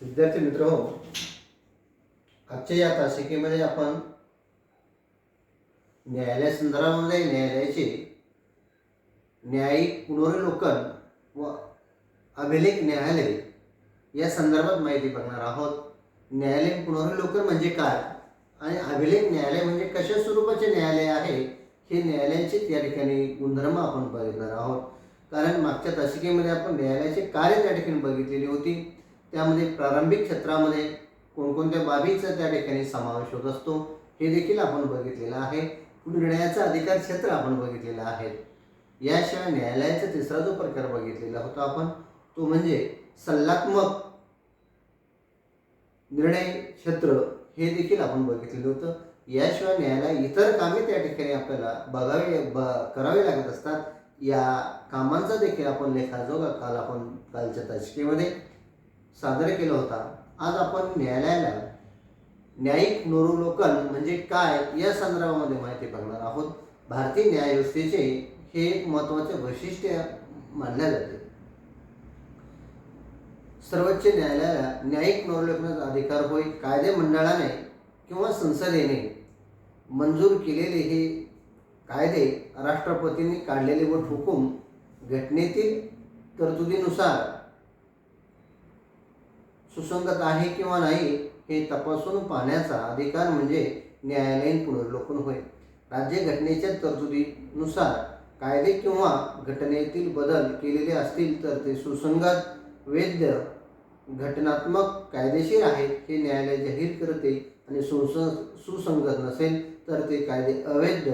विद्यार्थी मित्र हो, आजच्या या तासिकेमध्ये आपण न्यायालयासंदर्भामध्ये न्यायालयाचे न्यायिक पुनरावलोकन व अभिलेख न्यायालय या संदर्भात माहिती बघणार आहोत. न्यायालयीन पुनरावलोकन म्हणजे काय आणि अभिलेख न्यायालय म्हणजे कशा स्वरूपाचे न्यायालय आहे हे न्यायालयाचे त्या ठिकाणी गुणधर्म आपण बघणार आहोत. कारण मागच्या तासिकेमध्ये आपण न्यायालयाचे कार्य त्या ठिकाणी बघितलेली होती. त्यामध्ये प्रारंभिक क्षेत्रामध्ये कोणकोणत्या बाबींचा त्या ठिकाणी समावेश होत असतो हे देखील आपण बघितलेलं आहे. निर्णयाचा अधिकार क्षेत्र आपण बघितलेला आहे. याशिवाय न्यायालयाचा तिसरा जो प्रकार बघितलेला होता आपण तो म्हणजे सल्लात्मक निर्णय क्षेत्र हे देखील आपण बघितलेलं होतं. याशिवाय न्यायालय इतर कामे त्या ठिकाणी आपल्याला करावे लागत असतात. या कामांचा देखील आपण लेखाजोखा कालच्या तासिकेमध्ये सादर केला होता. आज आपण न्यायालयाला न्यायिक पुनरावलोकन म्हणजे काय या संदर्भामध्ये माहिती बघणार आहोत. भारतीय न्यायव्यवस्थेचे हे एक महत्त्वाचे वैशिष्ट्य मानले जाते. सर्वोच्च न्यायालयाला न्यायिक पुनरावलोकनाचा अधिकार होय. कायदे मंडळाने किंवा संसदेने मंजूर केलेले हे कायदे राष्ट्रपतींनी काढलेले व ठोकून घटनेतील तरतुदीनुसार सुसंगत आहे किंवा नाही हे तपासून पाहण्याचा अधिकार म्हणजे न्यायालयीन पुनरावलोकन होय. राज्यघटनेच्या तरतुदीनुसार कायदे किंवा घटनेतील बदल केलेले असतील तर ते सुसंगत, वैध, घटनात्मक, कायदेशीर आहेत हे न्यायालय जाहीर करते आणि सुसंगत नसेल तर ते कायदे अवैध,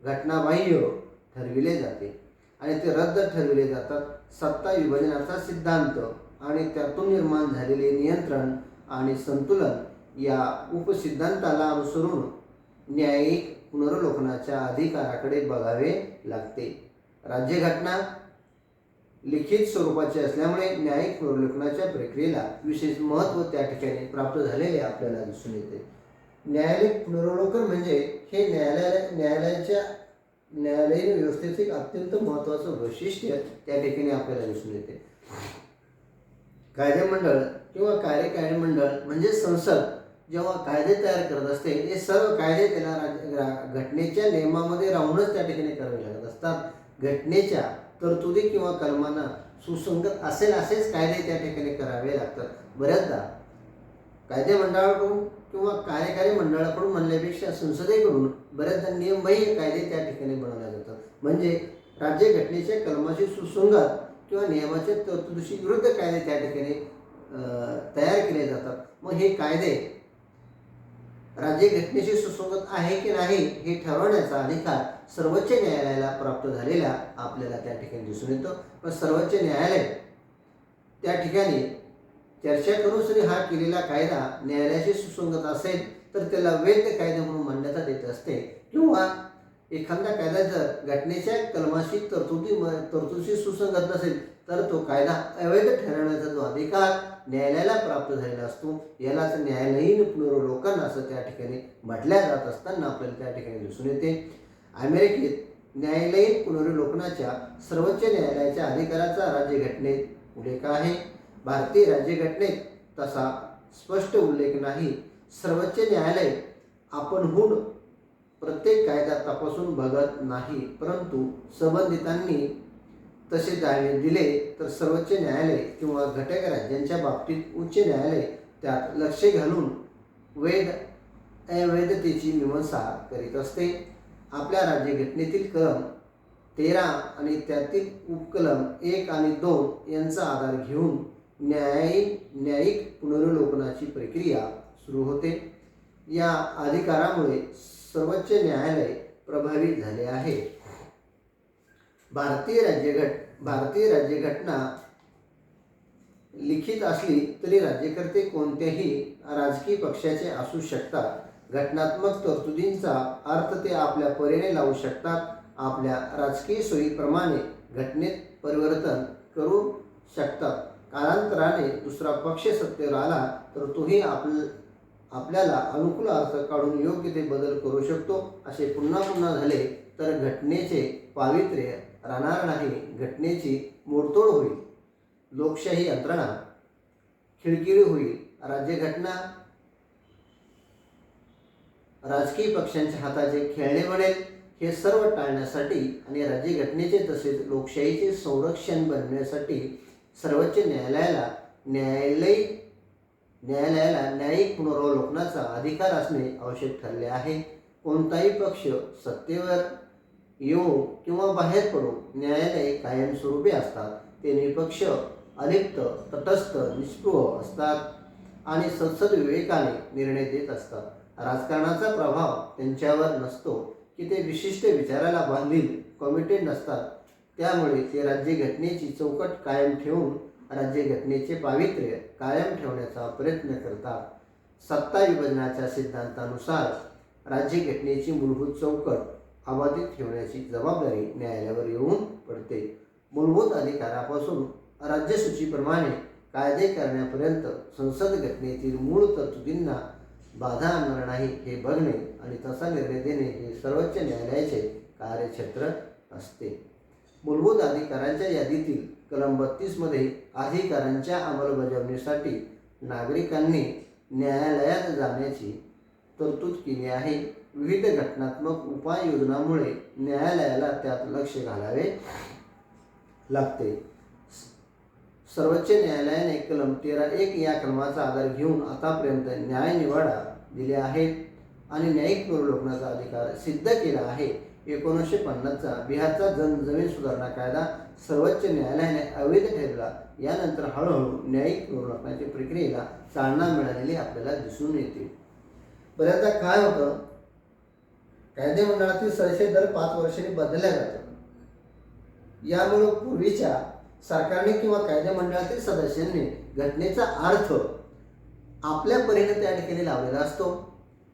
घटनाबाह्य ठरविले जाते आणि ते रद्द ठरविले जातात. सत्ता विभाजनाचा सिद्धांत आणि त्यातून निर्माण झालेले नियंत्रण आणि संतुलन या उपसिद्धांताला अनुसरून न्यायिक पुनरावलोकनाच्या अधिकाराकडे बघावे लागते. राज्यघटना लिखित स्वरूपाची असल्यामुळे न्यायिक पुनरावलोकनाच्या प्रक्रियेला विशेष महत्त्व त्या ठिकाणी प्राप्त झालेले आपल्याला दिसून येते. न्यायालयीन पुनरावलोकन म्हणजे हे न्यायालयाच्या न्यायालयीन व्यवस्थेचे एक अत्यंत महत्त्वाचं वैशिष्ट्य त्या ठिकाणी आपल्याला दिसून येते. कायदेमंडळ किंवा कार्यकारी मंडळ म्हणजे संसद जेव्हा कायदे तयार करत असते हे सर्व कायदे त्याला घटनेच्या नियमामध्ये राहूनच त्या ठिकाणी करावे लागत असतात. घटनेच्या तरतुदी किंवा कलमांना सुसंगत असेल असेच कायदे त्या ठिकाणी करावे लागतात. बऱ्याचदा कायदे मंडळाकडून किंवा कार्यकारी मंडळाकडून म्हणण्यापेक्षा संसदेकडून बऱ्याचदा नियमबाह्य कायदे त्या ठिकाणी बनवले जातात. म्हणजे राज्यघटनेच्या कलमाशी सुसंगत किंवा नियमाच्या तरतुदीशी विरुद्ध कायदे त्या ठिकाणी तयार केले जातात. मग हे कायदे राज्यघटनेशी सुसंगत आहे की नाही हे ठरवण्याचा अधिकार सर्वोच्च न्यायालयाला प्राप्त झालेला आपल्याला त्या ठिकाणी दिसून येतो. पण सर्वोच्च न्यायालय त्या ठिकाणी चर्चा करून हा केलेला कायदा न्यायालयाशी सुसंगत असेल तर त्याला वैध कायदा म्हणून मान्यता देत असते. किंवा एखादा कायदा जर घटनेच्या कलमाशी तरतुदीशी सुसंगत नसेल तर तो कायदा अवैध ठरवण्याचा जो अधिकार न्यायालयाला प्राप्त झालेला असतो यालाच न्यायालयीन पुनरावलोकन असं त्या ठिकाणी म्हटल्या जात असताना आपल्याला त्या ठिकाणी दिसून येते. अमेरिकेत न्यायालयीन पुनरावलोकनाच्या सर्वोच्च न्यायालयाच्या अधिकाराचा राज्यघटनेत उल्लेख आहे. भारतीय राज्यघटनेत तसा स्पष्ट उल्लेख नाही. सर्वोच्च न्यायालय आपणहून प्रत्येक कायदा तपासून बघत नाही, परंतु संबंधितांनी तसे दावे दिले तर सर्वोच्च न्यायालय किंवा घटक राज्यांच्या बाबतीत उच्च न्यायालय त्यात लक्ष घालून वैध अवैधतेची मीमांसा करीत असते. आपल्या राज्यघटनेतील कलम 13 आणि त्यातील उपकलम 1 आणि 2 यांचा आधार घेऊन न्यायिक पुनरावलोकनाची प्रक्रिया सुरू होते. या अधिकारामुळे सर्वोच्च न्यायालय प्रभावित झाले आहे. भारतीय राज्यघटना लिखित असली तरी राज्यकर्ते कोणत्याही राजकीय पक्षाचे असू शकतात. घटनात्मक तरतुदींचा अर्थ ते आपल्या परीने लावू शकतात. आपल्या राजकीय सोयीप्रमाणे घटनेत परिवर्तन करू शकतात. कालांतराने दुसरा पक्ष सत्तेवर आला तर तोही आपल्याला अनुकूल अर्थ काढून योग्य ते बदल करू शकतो. असे पुन्हा झाले तर घटनेचे पावित्र्य राहणार नाही, घटनेची मोडतोड होईल, लोकशाही यंत्रणा खिळखिळी होईल राज्यघटना राजकीय पक्षांच्या हाताचे खेळणे बनेल हे सर्व टाळण्यासाठी आणि राज्यघटनेचे तसेच लोकशाहीचे संरक्षण बनवण्यासाठी सर्वोच्च न्यायालयाला न्यायिक पुनरावलोकनाचा अधिकार असणे आवश्यक ठरले आहे. कोणताही पक्ष सत्तेवर येऊ किंवा बाहेर पडू न्यायालये कायमस्वरूपी असतात. ते निष्पक्ष, अलिप्त, तटस्थ, निष्पृह असतात आणि सद्सद विवेकाने निर्णय देत असतात. राजकारणाचा प्रभाव त्यांच्यावर नसतो की ते विशिष्ट विचाराला बांधील कमिटेड नसतात. त्यामुळे ते राज्यघटनेची चौकट कायम ठेवून राज्यघटनेचे पावित्र्य कायम ठेवण्याचा प्रयत्न करतात. सत्ता विभाजनाच्या सिद्धांतानुसार राज्यघटनेची मूलभूत चौकट अबाधित ठेवण्याची जबाबदारी न्यायालयावर येऊन पडते. मूलभूत अधिकारापासून राज्यसूचीप्रमाणे कायदे करण्यापर्यंत संसद घटनेतील मूळ तरतुदींना बाधा आणणार नाही हे बघणे आणि तसा निर्णय देणे हे सर्वोच्च न्यायालयाचे कार्यक्षेत्र असते. मूलभूत अधिकारांच्या यादीतील कलम 32 मध्ये अधिकारांच्या अंमलबजावणीसाठी नागरिकांनी न्यायालयात जाण्याची तरतूद केली आहे. विविध घटनात्मक उपाययोजनांमुळे न्यायालयाला त्यात लक्ष घालावे लागते. सर्वोच्च न्यायालयाने कलम 13(1) या कलमाचा आधार घेऊन आतापर्यंत न्यायनिवाडा दिले आहेत आणि न्यायिक पुनरावलोकनाचा अधिकार सिद्ध केला आहे. 1950चा बिहारचा जमीन सुधारणा कायदा सर्वोच्च न्यायालयाने अवैध ठरवला. यानंतर हळूहळू न्यायिक पुनरावलोकनाच्या प्रक्रियेला चालना मिळालेली आपल्याला दिसून येते. बऱ्याचदा काय होतं, कायदे मंडळातील सदस्य दर 5 वर्षांनी बदलल्या जातात. यामुळे पूर्वीच्या सरकारने किंवा कायदे मंडळातील सदस्यांनी घटनेचा अर्थ आपल्या परीने त्या ठिकाणी लावलेला असतो.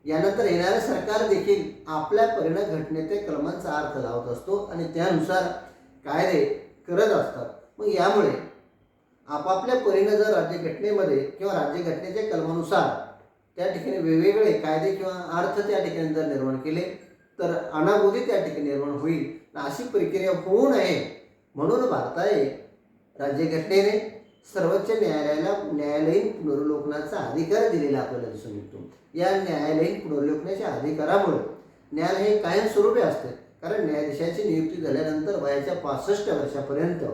यानंतर येणारे सरकार देखील आपल्या परीने घटनेच्या कलमांचा अर्थ लावत असतो आणि त्यानुसार कायदे करत असतात. मग यामुळे आपापल्या परीने जर राज्यघटनेमध्ये किंवा राज्यघटनेच्या कलमानुसार त्या ठिकाणी वेगवेगळे कायदे किंवा अर्थ त्या ठिकाणी जर निर्माण केले तर अनागोदी त्या ठिकाणी निर्माण होईल. अशी प्रक्रिया होऊ नये म्हणून भारताने राज्यघटनेने सर्वोच्च न्यायालयाला न्यायालयीन पुनरावलोकनाचा अधिकार दिलेला आपल्याला दिसून येतो. या न्यायालयीन पुनरावलोकनाच्या अधिकारामुळे न्यायालय हे कायमस्वरूपी असते. कारण न्यायाधीशाची नियुक्ती झाल्यानंतर वयाच्या 65 वर्षापर्यंत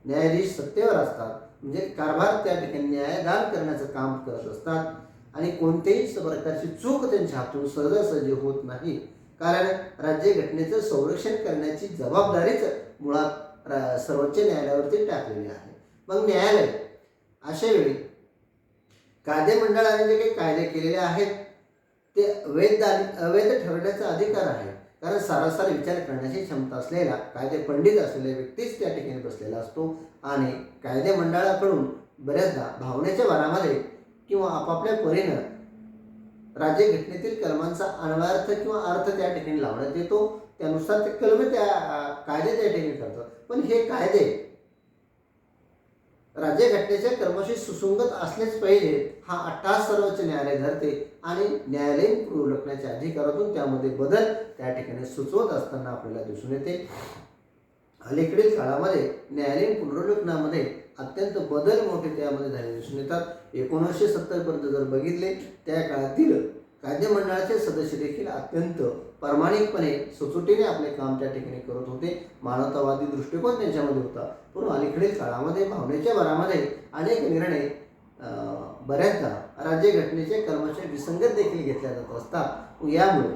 न्यायाधीश सत्तेवर असतात. म्हणजे कारभार त्या ठिकाणी न्यायदान करण्याचं काम करत असतात आणि कोणत्याही प्रकारची चूक त्यांच्या हातून सहजासहजी होत नाही. कारण राज्यघटनेचं संरक्षण करण्याची जबाबदारीच मुळात सर्वोच्च न्यायालयावरती टाकलेली आहे. मग न्यायालय अशा वेळी कायदे मंडळाने जे काही कायदे केलेले आहेत ते वैध आणि अवैध ठरवण्याचा अधिकार आहे. कारण सारासार विचार करण्याची क्षमता असलेला कायदे पंडित असलेला व्यक्तीच त्या ठिकाणी बसलेला असतो आणि कायदे मंडळाकडून बऱ्याचदा भावनेच्या भरामध्ये किंवा आपापल्या परीनं राज्यघटनेतील कलमांचा अन्वयार्थ किंवा अर्थ त्या ठिकाणी लावण्यात येतो. त्यानुसार ते कलमे त्या कायदे त्या ठिकाणी करतात. पण हे कायदे राज्यघटनेच्या कलमाशी सुसंगत असलेच पाहिजे हा अट्टास सर्वोच्च न्यायालय धरते आणि न्यायालयीन पुनरावलोकनाच्या अधिकारातून त्यामध्ये बदल त्या ठिकाणी सुचवत असताना आपल्याला दिसून येते. अलीकडील काळामध्ये न्यायालयीन पुनरावलोकनामध्ये अत्यंत बदल मोठे त्यामध्ये झाले दिसून येतात. 1970 पर्यंत जर बघितले त्या काळातील कायदे मंडळाचे सदस्य देखील अत्यंत प्रामाणिकपणे सुचुटीने आपले काम त्या ठिकाणी करत होते. मानवतावादी दृष्टिकोन त्यांच्यामध्ये होता. पण अलीकडील काळामध्ये भावनेच्या भरामध्ये अनेक निर्णय बऱ्याचदा राज्यघटनेच्या कलमाच्या विसंगत देखील घेतल्या जात असतात. यामुळे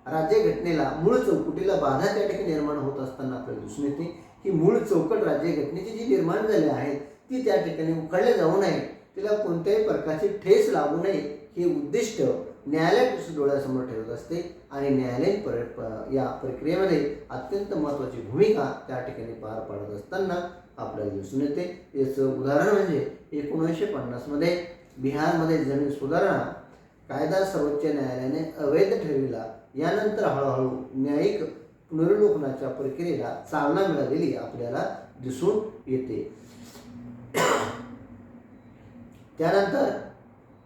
राज्यघटनेला मूळ चौकटीला बाधा त्या ठिकाणी निर्माण होत असताना आपल्याला दिसून येते की मूळ चौकट राज्यघटनेची जी निर्माण झाली आहे ती त्या ठिकाणी उखडल्या जाऊ नये, तिला कोणत्याही प्रकारची ठेस लागू नये हे उद्दिष्ट न्यायालय डोळ्यासमोर ठेवत असते आणि न्यायालयीन या प्रक्रियेमध्ये अत्यंत महत्त्वाची भूमिका त्या ठिकाणी पार पाडत असताना आपल्याला दिसून येते. याचं उदाहरण म्हणजे 1950 मध्ये बिहारमध्ये जमीन सुधारणा कायदा सर्वोच्च न्यायालयाने अवैध ठरविला. यानंतर हळूहळू न्यायिक पुनरावलोकनाच्या प्रक्रियेला चालना मिळालेली आपल्याला दिसून येते. त्यानंतर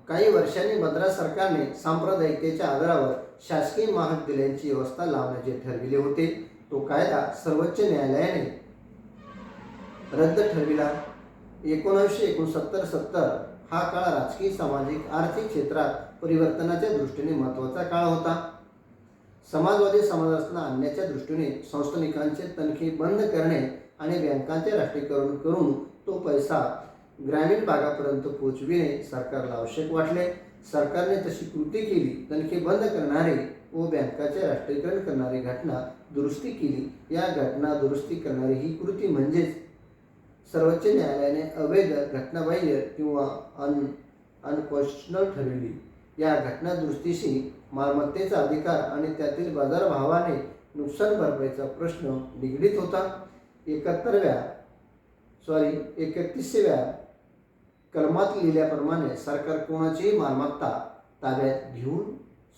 काही वर्षांनी मद्रास सरकारने सांप्रदायिकतेच्या आधारावर शासकीय महाविद्यालयांची व्यवस्था लावण्याचे ठरविले होते. तो कायदा सर्वोच्च न्यायालयाने रद्द ठरविला. 1969-70 हा काळ राजकीय, सामाजिक, आर्थिक क्षेत्रात परिवर्तनाच्या दृष्टीने महत्त्वाचा काळ होता. समाजवादी समाजासना आणण्याच्या दृष्टीने संस्थानिकांचे तनखे बंद करणे आणि बँकांचे राष्ट्रीयकरण करून तो पैसा ग्रामीण भागापर्यंत पोहोचविणे सरकारला आवश्यक वाटले. सरकारने तशी कृती केली. तनखे बंद करणारे व बँकाचे राष्ट्रीयकरण करणारी घटना दुरुस्ती केली. या घटना दुरुस्ती करणारी ही कृती म्हणजेच सर्वोच्च न्यायालयाने अवैध, घटनाबाह्य किंवा अनकॉन्स्टिट्यूशनल ठरविली. या घटना दुरुस्तीशी मालमत्तेचा अधिकार आणि त्यातील बाजारभावाने नुकसान भरपाईचा प्रश्न निगडीत होता. 31व्या कलमात लिहिल्याप्रमाणे सरकार कोणाचीही मालमत्ता ताब्यात घेऊ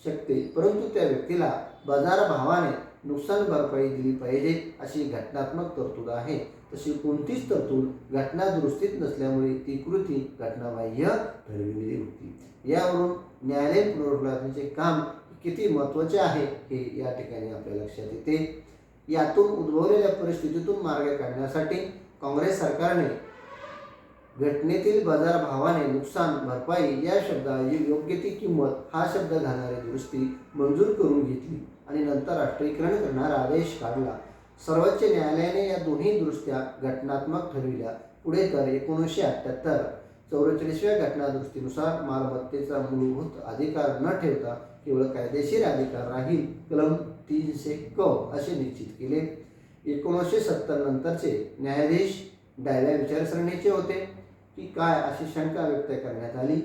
शकते, परंतु त्या व्यक्तीला बाजारभावाने नुकसान भरपाई दिली पाहिजे अशी घटनात्मक तरतूद आहे. तशी कोणतीच तरतूद घटना दुरुस्तीत नसल्यामुळे ती कृती घटनाबाह्य ठरविलेली होती. यावरून न्यायालयीन पुनर्विचाराचे काम किती महत्त्वाचे आहे हे या ठिकाणी आपल्या लक्षात येते. यातून उद्भवलेल्या परिस्थितीतून मार्ग काढण्यासाठी काँग्रेस सरकारने घटनेतील बाजारभावाने नुकसान भरपाई या शब्दाऐवजी योग्य ती किंमत हा शब्द घालणारी दुरुस्ती मंजूर करून घेतली आणि नंतर राष्ट्रीयकरण करणारा आदेश काढला. सर्वोच्च न्यायालयाने या दोन्ही दुरुस्त्या घटनात्मक ठरविल्या. पुढे तर 1978 44व्या घटना दुरुस्तीनुसार मालमत्तेचा मूलभूत अधिकार न ठेवता केवळ कायदेशीर अधिकार राहील, कलम 300 क असे निश्चित केले. 1970 नंतरचे न्यायाधीश डाव्या विचारसरणीचे होते की काय अशी शंका व्यक्त करण्यात आली.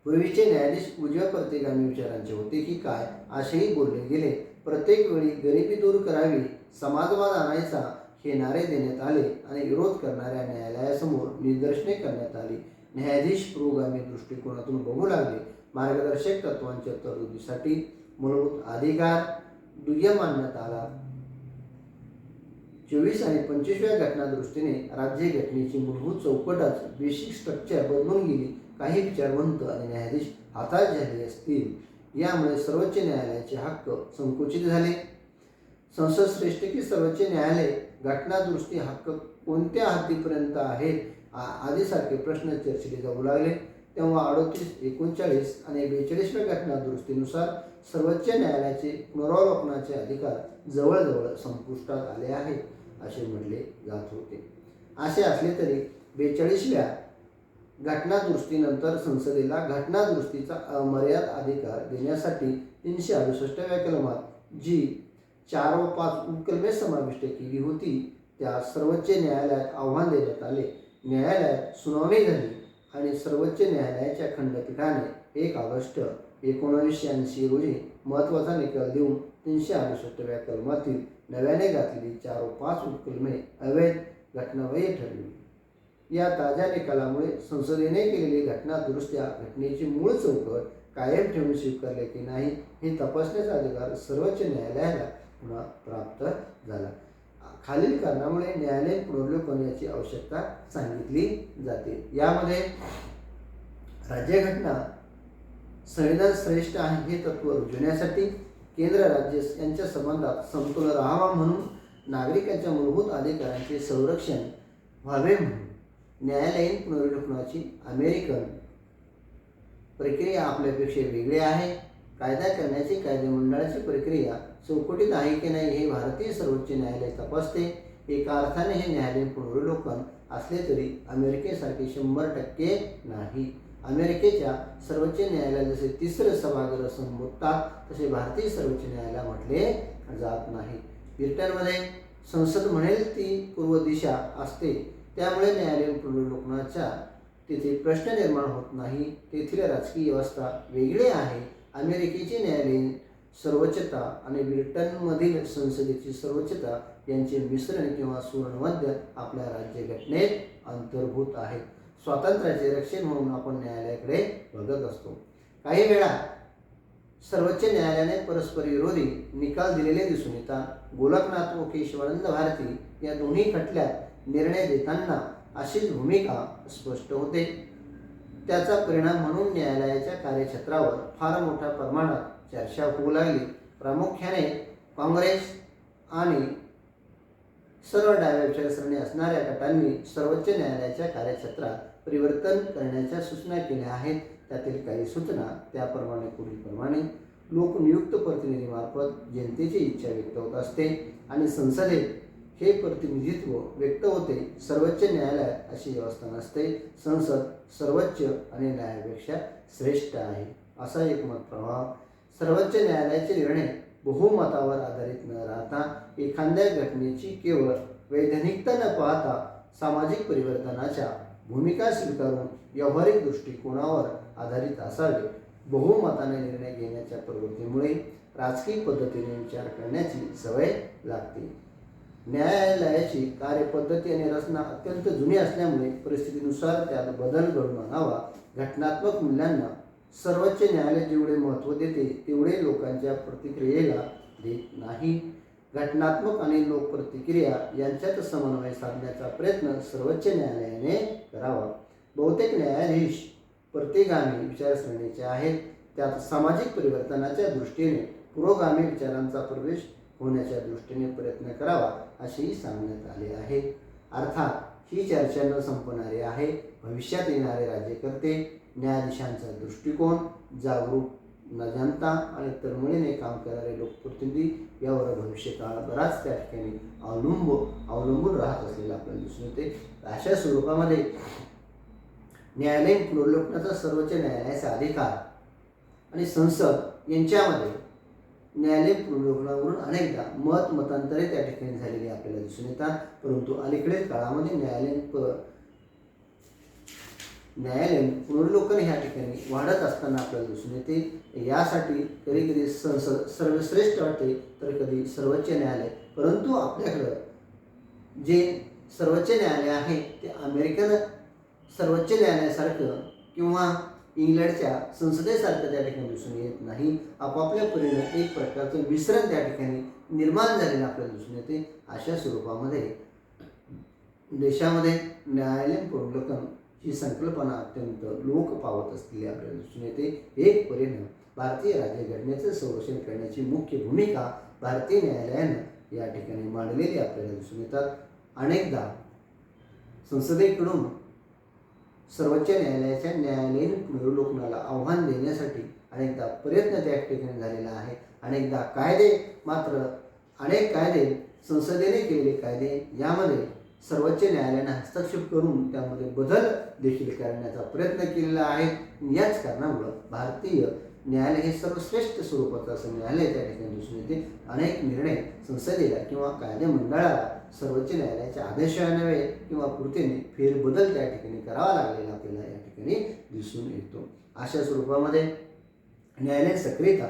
पूर्वीचे न्यायाधीश उजव्या प्रतिगामी विचारांचे होते की काय असेही बोलले गेले. प्रत्येक वेळी गरिबी दूर करावी, समाजवाद आणायचा हे नारे देण्यात आले आणि विरोध करणाऱ्या न्यायालयासमोर निदर्शने करण्यात आली. न्यायाधीश पुरोगामी दृष्टिकोनातून बघू लागले. मार्गदर्शक तत्वांच्या तरतुदीसाठी मूलभूत अधिकार दुय्यम मानण्यात आला. 24 आणि 25व्या घटना दुरुस्तीने राज्यघटनेची मूलभूत चौकटच, बेसिक स्ट्रक्चर बदलून गेली. काही विचारवंत आणि न्यायाधीश हताश झाले असतील. यामुळे सर्वोच्च न्यायालयाचे हक्क संकुचित झाले. संसद श्रेष्ठ की सर्वोच्च न्यायालय घटना दुरुस्ती हक्क कोणत्या हद्दीपर्यंत आहेत आदीसारखे प्रश्न चर्चिले जाऊ लागले. तेव्हा 38, 39 आणि 42व्या घटना दुरुस्तीनुसार सर्वोच्च न्यायालयाचे पुनरावलोकनाचे अधिकार जवळजवळ संपुष्टात आले आहेत असे म्हटले जात होते. असे असले तरी 42व्या घटना दुरुस्तीनंतर संसदेला घटना दुरुस्तीचा अमर्याद अधिकार देण्यासाठी 368व्या कलमात जी 4 व 5 उपकलमे समाविष्ट केली होती त्या सर्वोच्च न्यायालयात आव्हान देण्यात आले. न्यायालयात सुनावणी झाली आणि सर्वोच्च न्यायालयाच्या खंडपीठाने 1 ऑगस्ट 1980 रोजी महत्त्वाचा निकाल देऊन 368व्या कलमातील नव्याने घातलेली 4 व 5 उपकलमे अवैध, घटनाबाह्य ठरली. या ताज्या निकालामुळे संसदेने केलेली घटना दुरुस्त्या घटनेची मूळ चौकट कायम ठेवून स्वीकारले की नाही हे तपासण्याचा अधिकार सर्वोच्च न्यायालयाला पुन्हा प्राप्त झाला. खालील कारणामुळे न्यायालयीन पुनर्विलोकन याची आवश्यकता सांगितली जाते. यामध्ये राज्यघटना संविधान श्रेष्ठ आहे हे तत्त्व रुजवण्यासाठी, केंद्र राज्य यांच्या संबंधात समतोल राहावा म्हणून, नागरिकांच्या मूलभूत अधिकारांचे संरक्षण व्हावे म्हणून, न्यायालयीन पुनर्विलोकनाची अमेरिकन प्रक्रिया आपल्यापेक्षा वेगळी आहे. कायदा करण्याची कायदेमंडळाची प्रक्रिया चौकटीत आहे की नाही हे भारतीय सर्वोच्च न्यायालय तपासते. एका अर्थाने हे न्यायालयीन पुनर्विलोकन असले तरी अमेरिकेसारखे 100% नाही. अमेरिकेच्या सर्वोच्च न्यायालयात जसे तिसरे सभागृह संबोधतात तसे भारतीय सर्वोच्च न्यायालय म्हटले जात नाही. ब्रिटनमध्ये संसद म्हणेल ती पूर्व दिशा असते. त्यामुळे न्यायालयीन पुनर्विलोकनाचा तिथे प्रश्न निर्माण होत नाही. तेथील राजकीय व्यवस्था वेगळी आहे. अमेरिकेची न्यायालयीन सर्वोच्चता आणि ब्रिटनमधील संसदेची सर्वोच्चता यांचे मिश्रण किंवा सुवर्णमध्य आपल्या राज्यघटनेत अंतर्भूत आहे. स्वातंत्र्याचे रक्षण म्हणून आपण न्यायालयाकडे बघत असतो. काही वेळा सर्वोच्च न्यायालयाने परस्पर विरोधी निकाल दिलेले दिसून येतात. गोलकनाथ व केशवानंद भारती या दोन्ही खटल्यात निर्णय देताना अशीच भूमिका स्पष्ट होते. त्याचा परिणाम म्हणून न्यायालयाच्या कार्यक्षेत्रावर फार मोठ्या प्रमाणात चर्चा होऊ लागली. प्रामुख्याने काँग्रेस आणि सर्व डाव्या विचारसरणी असणाऱ्या गटांनी सर्वोच्च न्यायालयाच्या कार्यक्षेत्रात परिवर्तन करण्याच्या सूचना केल्या आहेत. त्यातील काही सूचना त्याप्रमाणे पुढीलप्रमाणे: लोकनियुक्त प्रतिनिधीमार्फत जनतेची इच्छा व्यक्त होत असते आणि संसदेत हे प्रतिनिधित्व व्यक्त होते. सर्वोच्च न्यायालयात अशी व्यवस्था नसते. संसद सर्वोच्च आणि न्यायापेक्षा श्रेष्ठ आहे, असा एकमत प्रभाव. सर्वोच्च न्यायालयाचे निर्णय बहुमतावर आधारित न राहता एखाद्या घटनेची केवळ वैधानिकता न पाहता सामाजिक परिवर्तनाच्या भूमिका स्वीकारून व्यावहारिक दृष्टिकोनावर आधारित असावे. बहुमताने निर्णय घेण्याच्या प्रवृत्तीमुळे राजकीय पद्धतीने विचार करण्याची सवय लागते. न्यायालयाची कार्यपद्धती आणि रचना अत्यंत जुनी असल्यामुळे परिस्थितीनुसार त्यात बदल घडवून आणावा. घटनात्मक मूल्यांना सर्वोच्च न्यायालय जेवढे महत्त्व देते तेवढे लोकांच्या प्रतिक्रियेला देत नाही. घटनात्मक आणि लोक प्रतिक्रिया यांच्यात समन्वय साधण्याचा प्रयत्न सर्वोच्च न्यायालयाने करावा. बहुतेक न्यायाधीश प्रतिगामी विचारसरणीचे आहेत. त्यात सामाजिक परिवर्तनाच्या दृष्टीने पुरोगामी विचारांचा प्रवेश होण्याच्या दृष्टीने प्रयत्न करावा असेही सांगण्यात आले आहे. अर्थात ही चर्चा न संपणारी आहे. भविष्यात येणारे राज्यकर्ते, न्यायाधीशांचा दृष्टिकोन, जागरूक जनता आणि तळमळीने काम करणारे लोकप्रतिनिधी यावर भविष्यकाळ बराच त्या ठिकाणी अवलंबून राहत असलेलं आपल्याला दिसून येते. अशा स्वरूपामध्ये न्यायालयीन पुनर्लोकनाचा सर्वोच्च न्यायालयाचा अधिकार आणि संसद यांच्यामध्ये न्यायालयीन पुनर्लोकनावरून अनेकदा मतांतरे त्या ठिकाणी झालेली आपल्याला दिसून येतात. परंतु अलीकडील काळामध्ये न्यायालयीन पुनर्लोकन ह्या ठिकाणी वाढत असताना आपल्याला दिसून येते. यासाठी कधी कधी संसद सर्वश्रेष्ठ वाटते तर कधी सर्वोच्च न्यायालय. परंतु आपल्याकडं जे सर्वोच्च न्यायालय आहे ते अमेरिकन सर्वोच्च न्यायालयासारखं किंवा इंग्लंडच्या संसदेसारखं त्या ठिकाणी दिसून येत नाही. आपापल्या परीने एक प्रकारचं मिश्रण त्या ठिकाणी निर्माण झालेलं आपल्याला दिसून येते. अशा स्वरूपामध्ये देशामध्ये न्यायालयीन पुनर्लोकन ही संकल्पना अत्यंत लोक पावत असलेली आपल्याला दिसून येते. एक परीने भारतीय राज्यघटनेचं संरक्षण करण्याची मुख्य भूमिका भारतीय न्यायालयानं या ठिकाणी मांडलेली आपल्याला दिसून येतात. अनेकदा संसदेकडून सर्वोच्च न्यायालयाच्या न्यायालयीन पुनर्लोकनाला आव्हान देण्यासाठी अनेकदा प्रयत्न त्या ठिकाणी झालेला आहे. अनेकदा अनेक कायदे संसदेने केलेले कायदे यामध्ये सर्वोच्च न्यायालयाने हस्तक्षेप करून त्यामध्ये बदल देखील करण्याचा प्रयत्न केलेला आहे. याच कारणामुळं भारतीय न्यायालय हे सर्वश्रेष्ठ स्वरूपाचं असं न्यायालय त्या ठिकाणी दिसून येते. अनेक निर्णय संसदेला किंवा कायदेमंडळाला सर्वोच्च न्यायालयाच्या आदेशान्वये किंवा कृतीने फेरबदल त्या ठिकाणी करावा लागलेला आपल्याला या ठिकाणी दिसून येतो. अशा स्वरूपामध्ये न्यायालयीन सक्रियता,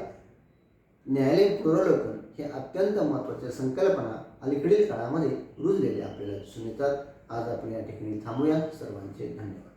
न्यायालयीन पुनर्लोकन हे अत्यंत महत्त्वाच्या संकल्पना अलीकडील काळामध्ये रुजलेल्या आपल्याला दिसून येतात. आज आपण या ठिकाणी थांबूया. सर्वांचे धन्यवाद.